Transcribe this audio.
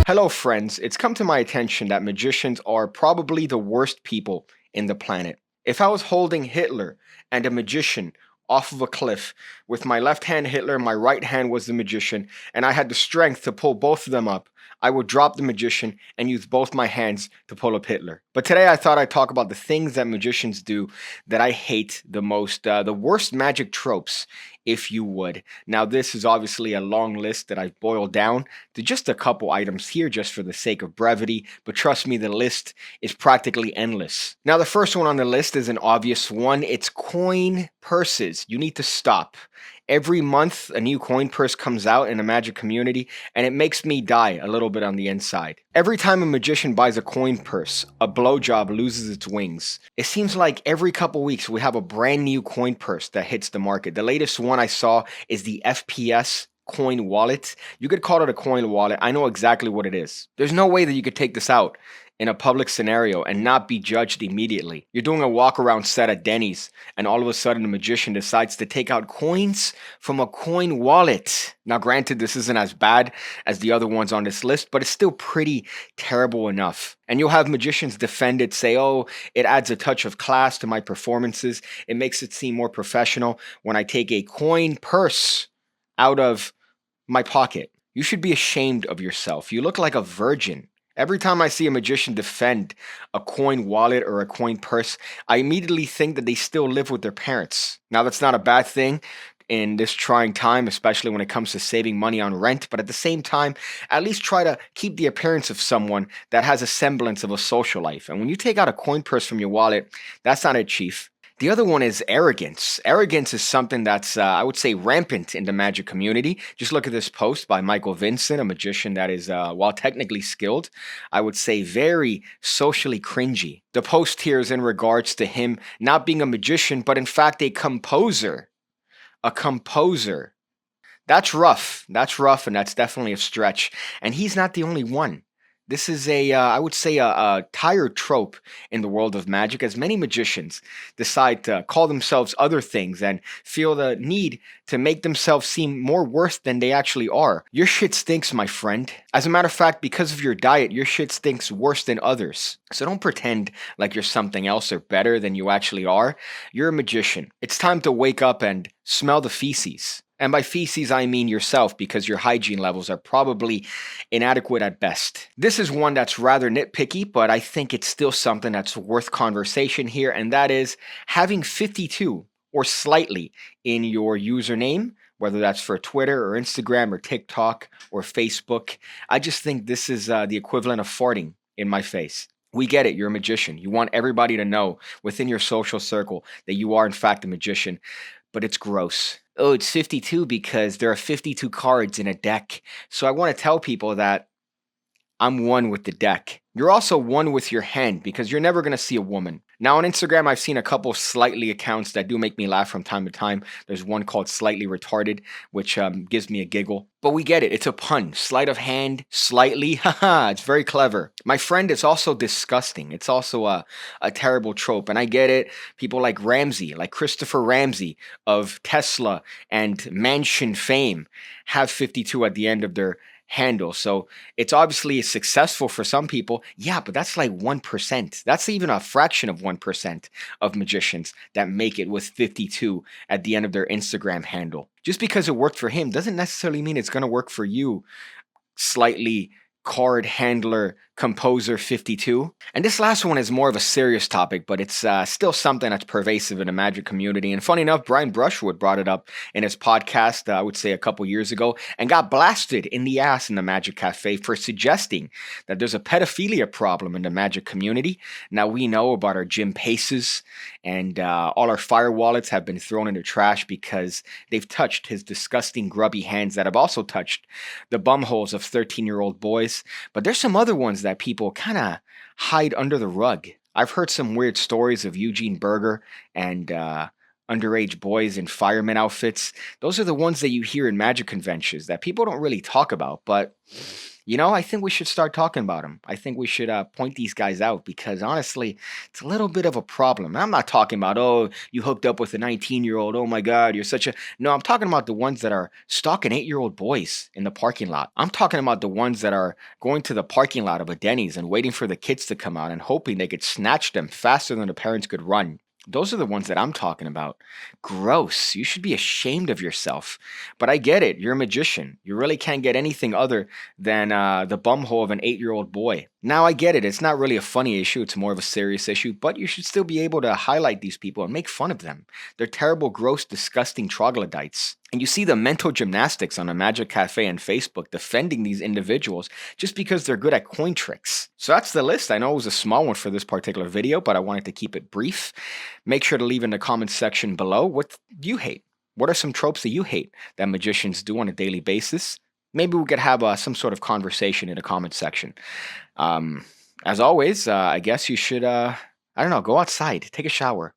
Hello, friends. It's come to my attention that magicians are probably the worst people in the planet. If I was holding Hitler and a magician off of a cliff, with my left hand Hitler, my right hand was the magician, and I had the strength to pull both of them up, I would drop the magician and use both my hands to pull up Hitler. But today I thought I'd talk about the things that magicians do that I hate the most, the worst magic tropes, if you would. Now, this is obviously a long list that I've boiled down to just a couple items here just for the sake of brevity, but trust me, the list is practically endless. Now, the first one on the list is an obvious one. It's coin purses. You need to stop. Every month, a new coin purse comes out in the magic community, and it makes me die a little bit on the inside. Every time a magician buys a coin purse, a blowjob loses its wings. It seems like every couple weeks we have a brand new coin purse that hits the market. The latest one I saw is the FPS coin wallet. You could call it a coin wallet. I know exactly what it is. There's no way that you could take this out in a public scenario and not be judged immediately. You're doing a walk around set at Denny's, and all of a sudden the magician decides to take out coins from a coin wallet. Now, granted, this isn't as bad as the other ones on this list, but it's still pretty terrible enough. And you'll have magicians defend it, say, oh, it adds a touch of class to my performances. It makes it seem more professional when I take a coin purse out of my pocket. You should be ashamed of yourself. You look like a virgin. Every time I see a magician defend a coin wallet or a coin purse, I immediately think that they still live with their parents. Now, that's not a bad thing in this trying time, especially when it comes to saving money on rent, but at the same time, at least try to keep the appearance of someone that has a semblance of a social life. And when you take out a coin purse from your wallet, that's not it, chief. The other one is arrogance. Arrogance is something that's, I would say, rampant in the magic community. Just look at this post by Michael Vincent, a magician that is, while technically skilled, I would say very socially cringy. The post here is in regards to him not being a magician, but in fact a composer. A composer. That's rough. That's rough, and that's definitely a stretch. And he's not the only one. This is I would say, a tired trope in the world of magic, as many magicians decide to call themselves other things and feel the need to make themselves seem more worth than they actually are. Your shit stinks, my friend. As a matter of fact, because of your diet, your shit stinks worse than others. So don't pretend like you're something else or better than you actually are. You're a magician. It's time to wake up and smell the feces. And by feces, I mean yourself, because your hygiene levels are probably inadequate at best. This is one that's rather nitpicky, but I think it's still something that's worth conversation here, and that is having 52 or slightly in your username, whether that's for Twitter or Instagram or TikTok or Facebook. I just think this is the equivalent of farting in my face. We get it, you're a magician. You want everybody to know within your social circle that you are, in fact, a magician, but it's gross. Oh, it's 52 because there are 52 cards in a deck. So I want to tell people that I'm one with the deck. You're also one with your hand, because you're never going to see a woman. Now, on Instagram, I've seen a couple slightly accounts that do make me laugh from time to time. There's one called Slightly Retarded, which gives me a giggle. But we get it. It's a pun. Sleight of hand, slightly. Haha, it's very clever. My friend, it's also disgusting. It's also a terrible trope. And I get it. People like Ramsey, like Christopher Ramsey of Tesla and Mansion fame, have 52 at the end of their handle. So it's obviously successful for some people. Yeah, but that's like 1%. That's even a fraction of 1% of magicians that make it with 52 at the end of their Instagram handle. Just because it worked for him doesn't necessarily mean it's going to work for you, slightly card handler composer 52. And this last one is more of a serious topic, but it's still something that's pervasive in the magic community. And funny enough, Brian Brushwood brought it up in his podcast, I would say a couple years ago, and got blasted in the ass in the Magic Cafe for suggesting that there's a pedophilia problem in the magic community. Now, we know about our Jim Paces, and all our fire wallets have been thrown in the trash because they've touched his disgusting grubby hands that have also touched the bumholes of 13-year-old boys. But there's some other ones that people kind of hide under the rug. I've heard some weird stories of Eugene Berger and underage boys in fireman outfits. Those are the ones that you hear in magic conventions that people don't really talk about. But, I think we should start talking about them. I think we should point these guys out because honestly, it's a little bit of a problem. I'm not talking about, oh, you hooked up with a 19-year-old. Oh my God, you're such a. No, I'm talking about the ones that are stalking 8-year-old boys in the parking lot. I'm talking about the ones that are going to the parking lot of a Denny's and waiting for the kids to come out and hoping they could snatch them faster than the parents could run. Those are the ones that I'm talking about. Gross. You should be ashamed of yourself. But I get it. You're a magician. You really can't get anything other than the bumhole of an 8-year-old boy. Now, I get it. It's not really a funny issue. It's more of a serious issue. But you should still be able to highlight these people and make fun of them. They're terrible, gross, disgusting troglodytes. And you see the mental gymnastics on a Magic Cafe and Facebook defending these individuals just because they're good at coin tricks. So that's the list. I know it was a small one for this particular video, but I wanted to keep it brief. Make sure to leave in the comments section below what you hate. What are some tropes that you hate that magicians do on a daily basis? Maybe we could have some sort of conversation in the comment section. As always, I guess you should, go outside, take a shower,